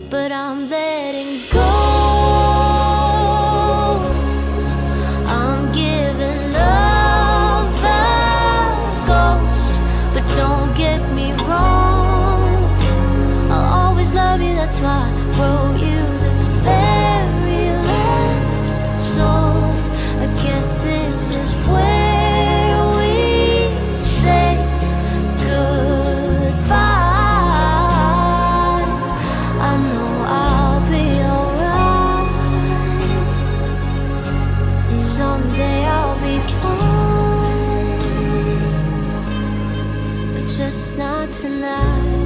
but I'm letting go. I'm giving up the ghost, but don't get me wrong, I'll always love you, that's why I wrote you this very last song. I guess this is where we say goodbye. I know I'll be alright. Someday I'll be fine, but just not tonight.